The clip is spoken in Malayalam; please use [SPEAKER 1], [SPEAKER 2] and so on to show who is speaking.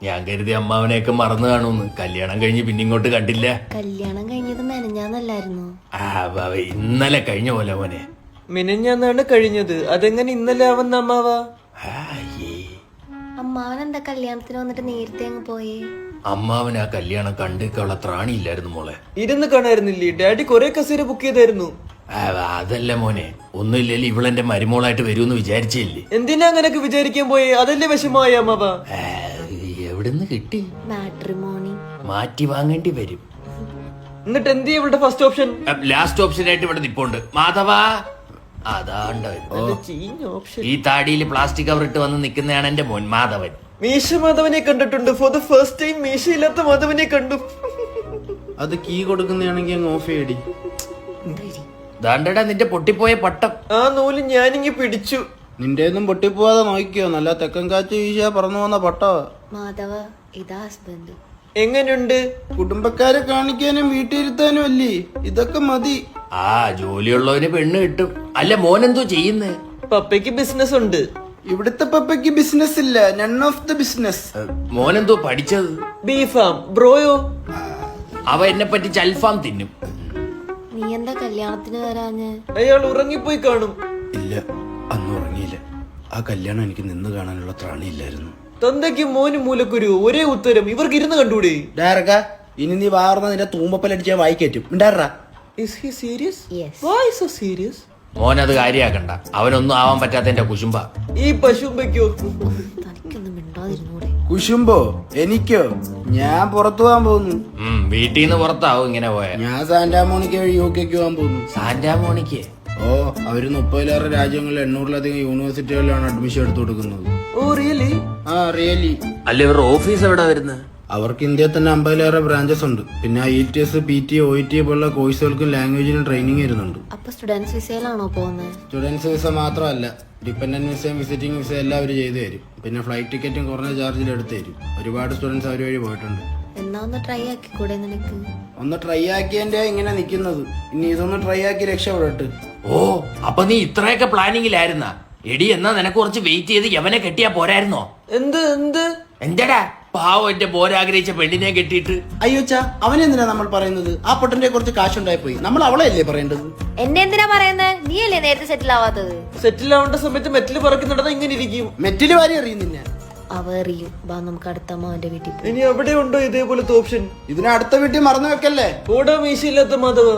[SPEAKER 1] ഞാൻ കരുതി അമ്മാവനെയൊക്കെ മറന്നു കാണുമെന്ന്. കല്യാണം കഴിഞ്ഞ് പിന്നെ ഇങ്ങോട്ട് കണ്ടില്ല.
[SPEAKER 2] കല്യാണം കഴിഞ്ഞത് മെനഞ്ഞാന്നല്ലായിരുന്നു?
[SPEAKER 1] ഇന്നലെ കഴിഞ്ഞ പോലെ മോനെ.
[SPEAKER 3] മിനഞ്ഞാന്നാണ് കഴിഞ്ഞത്. അതെങ്ങനെ ഇന്നലെ ആവുന്ന അമ്മാവാ?
[SPEAKER 2] അമ്മാവൻ എന്താ കല്യാണത്തിന് വന്നിട്ട് നേരത്തെ അങ്ങ് പോയേ?
[SPEAKER 1] അമ്മാവൻ ആ കല്യാണം കണ്ടിട്ടുള്ള ത്രാണിയില്ലായിരുന്നു മോളെ.
[SPEAKER 3] ഇരുന്ന് കാണായിരുന്നില്ലേ? ഡാഡി കൊറേ കസേര ബുക്ക് ചെയ്തായിരുന്നു.
[SPEAKER 1] അതല്ല മോനെ, ഒന്നുമില്ലല്ലോ ഇവളെന്റെ മരുമോളായിട്ട് വരുമെന്ന് വിചാരിച്ചില്ലേ.
[SPEAKER 3] എന്തിനാ അങ്ങനൊക്കെ വിചാരിക്കാൻ പോയേ? അതല്ലേ വിഷമായ അമ്മാവാ?
[SPEAKER 1] എവിടുന്ന് കിട്ടി?
[SPEAKER 2] മാട്രിമോണി
[SPEAKER 1] മാറ്റി വാങ്ങേണ്ടി വരും.
[SPEAKER 3] എന്നിട്ട് എന്ത് ചെയ്യും ഇവളുടെ ഫസ്റ്റ് ഓപ്ഷൻ?
[SPEAKER 1] ലാസ്റ്റ് ഓപ്ഷൻ ആയിട്ട് ഇവിടെ നിപ്പുണ്ട്. മാധവാ, അതാണ്ടോ
[SPEAKER 3] ഓപ്ഷൻ.
[SPEAKER 1] ഈ താടിയിൽ പ്ലാസ്റ്റിക് കവർ ഇട്ട് വന്ന് നിൽക്കുന്നതാണ് എന്റെ മോൻ മാധവൻ.
[SPEAKER 3] മീശ മാധവനെ കണ്ടിട്ടുണ്ട്. ഫോർ ദ ഫസ്റ്റ് ടൈം മീശയില്ലാത്ത മാധവനെ കണ്ടു.
[SPEAKER 4] അത് കീ കൊടുക്കുന്നതാണെങ്കിൽ അങ്ങ് ഓഫ് ചെയ്യടി.
[SPEAKER 1] ദാണ്ടടാ നിന്റെ പൊട്ടിപ്പോയ പട്ടം.
[SPEAKER 3] ആ നൂല് ഞാനിങ്ങി പിടിച്ചു.
[SPEAKER 4] നിന്റെ ഒന്നും പൊട്ടിപ്പോവാതെ നോക്കിയോ. നല്ല തെക്കൻ കാറ്റ് വീശാ പറന്നു വന്ന പട്ടവ.
[SPEAKER 2] മാധവ, ഇതാ ഹസ്ബൻഡ്.
[SPEAKER 3] എങ്ങനെയുണ്ട്?
[SPEAKER 4] കുടുംബക്കാരെ കാണിക്കാനും വീട്ടിലിരുത്താനും അല്ലേ, ഇതൊക്കെ മതി.
[SPEAKER 1] ജോലിയുള്ളവന് പെണ്ണ് കിട്ടും. അല്ല മോനെന്തോ ചെയ്യുന്നേ?
[SPEAKER 3] പപ്പയ്ക്ക് ബിസിനസ് ഉണ്ട്.
[SPEAKER 4] ഇവിടുത്തെ പപ്പയ്ക്ക് ബിസിനസ് ഇല്ല, നൺ ഓഫ് ദ ബിസിനസ്.
[SPEAKER 1] മോനെന്തോ പഠിച്ചത്?
[SPEAKER 3] ബീഫാം. ബ്രോയോ?
[SPEAKER 1] അവ എന്നെ പറ്റി ചൽഫാം തിന്നും.
[SPEAKER 2] നീ എന്താ കല്യാണത്തിന് വരാഞ്ഞ്?
[SPEAKER 3] അയാൾ ഉറങ്ങിപ്പോയി കാണും.
[SPEAKER 4] ഇല്ല, അന്ന് ഉറങ്ങിയില്ല. ആ കല്യാണം എനിക്ക് നിന്ന് കാണാനുള്ള ത്രാണിയില്ലായിരുന്നു.
[SPEAKER 3] തന്തയ്ക്ക് മോനും മൂലക്കുരു ഒരേ ഉത്തരം. ഇവർക്ക് ഇരുന്ന് കണ്ടൂടെ?
[SPEAKER 4] ഡയറക്ക, ഇനി നീ വാർന്ന നിന്റെ തൂമ്പപ്പലടിച്ചാ വായിക്കറ്റും. ഉണ്ടാറാ.
[SPEAKER 3] Is he serious?
[SPEAKER 2] Yes.
[SPEAKER 3] Why so serious?
[SPEAKER 1] മോനത് കാര്യാക്കണ്ട. അവനൊന്നും ആവാൻ പറ്റാത്ത കുശുംബ.
[SPEAKER 3] ഈ പശുമ്പയ്ക്കോ?
[SPEAKER 2] തനിക്കൊന്നും മിണ്ടാതിരുന്നൂടെ?
[SPEAKER 4] കുശുംബോ? എനിക്കോ? ഞാൻ പുറത്തു പോകാൻ പോകുന്നു.
[SPEAKER 1] വീട്ടിൽ നിന്ന് പുറത്താവും ഇങ്ങനെ പോയ.
[SPEAKER 4] ഞാൻ സാന്റാമോണിക്ക വഴി UK പോകാൻ പോകുന്നു.
[SPEAKER 1] സാന്റാമോണിക്ക്?
[SPEAKER 4] ഓ, അവര് 30-ലേറെ രാജ്യങ്ങളിൽ 800-ലധികം യൂണിവേഴ്സിറ്റികളിലാണ് അഡ്മിഷൻ എടുത്തു കൊടുക്കുന്നത്.
[SPEAKER 3] Oh really?
[SPEAKER 4] ആ, റിയലി.
[SPEAKER 1] അല്ല ഇവരുടെ ഓഫീസ് എവിടാ വരുന്നത്?
[SPEAKER 4] അവർക്ക് ഇന്ത്യയിൽ തന്നെ 50-ലേറെ ബ്രാഞ്ചസ് ഉണ്ട്. പിന്നെ IELTS, PT, OET പോലുള്ള കോഴ്സുകൾക്കും ലാംഗ്വേജിനും ട്രെയിനിങ് വരുന്നുണ്ട്.
[SPEAKER 2] അപ്പൊ സ്റ്റുഡൻസ് വിസയിലാണോ പോകുന്നത്?
[SPEAKER 4] സ്റ്റുഡൻസ് വിസ മാത്രമല്ല, ഡിപ്പെൻഡന്റ് വിസയും വിസിറ്റിംഗ് വിസ എല്ലാം അവർ ചെയ്തു തരും. പിന്നെ ഫ്ലൈറ്റ് ടിക്കറ്റും കുറഞ്ഞ ചാർജിൽ എടുത്തു തരും. ഒരുപാട് സ്റ്റുഡൻസ് അവർ വഴി പോയിട്ടുണ്ട്.
[SPEAKER 2] എന്നാ ഒന്ന് ട്രൈ ആക്കിക്കൂടെ നിനക്ക്?
[SPEAKER 4] ഒന്ന് ട്രൈ ആക്കിയതിന്റെ ഇങ്ങനെ നിൽക്കുന്നത്. ഇനി ഇതൊന്ന് ട്രൈ ആക്കി രക്ഷപ്പെടട്ട്.
[SPEAKER 1] അപ്പൊ നീ ഇത്രയൊക്കെ പ്ലാനിങ്ങിലായിരുന്നാ? എടി, എന്നാ നിനക്ക് കുറച്ച് വെയിറ്റ് ചെയ്ത് യവനെ കെട്ടിയാ പോരായിരുന്നോ?
[SPEAKER 3] എന്ത് എന്ത്
[SPEAKER 1] എന്താടാ പാവം എന്റെ പോരാഗ്രഹിച്ച പെണ്ണിനെ കെട്ടിയിട്ട്.
[SPEAKER 4] അയ്യോച്ചാ, അവനെന്തിനാ നമ്മൾ പറയുന്നത്? ആ പൊട്ടന്റെ കുറച്ച് കാശുണ്ടായി പോയി. നമ്മൾ അവളെയല്ലേ പറയേണ്ടത്?
[SPEAKER 2] എന്നെ എന്തിനാ പറയുന്നത്? നീ അല്ലേ നേരത്തെ സെറ്റിൽ ആവാത്തത്?
[SPEAKER 3] സെറ്റിൽ ആവേണ്ട സമയത്ത് മെറ്റല് പറക്കി നടന്നാ ഇങ്ങനെ ഇരിക്കും.
[SPEAKER 4] മെറ്റില് വാരി അറിയുന്നില്ല.
[SPEAKER 2] അവ അറിയും. വാ, നമുക്ക് അടുത്ത അമ്മാവന്റെ വീട്ടിൽ പോയി.
[SPEAKER 3] ഇനി എവിടെ ഉണ്ടോ ഇതേപോലത്തെ ഓപ്ഷൻ?
[SPEAKER 4] ഇതിനെ അടുത്ത വീട്ടിൽ മറന്നു വെക്കല്ലേ.
[SPEAKER 3] ഓടാ മീശയില്ലാത്ത മാധവ.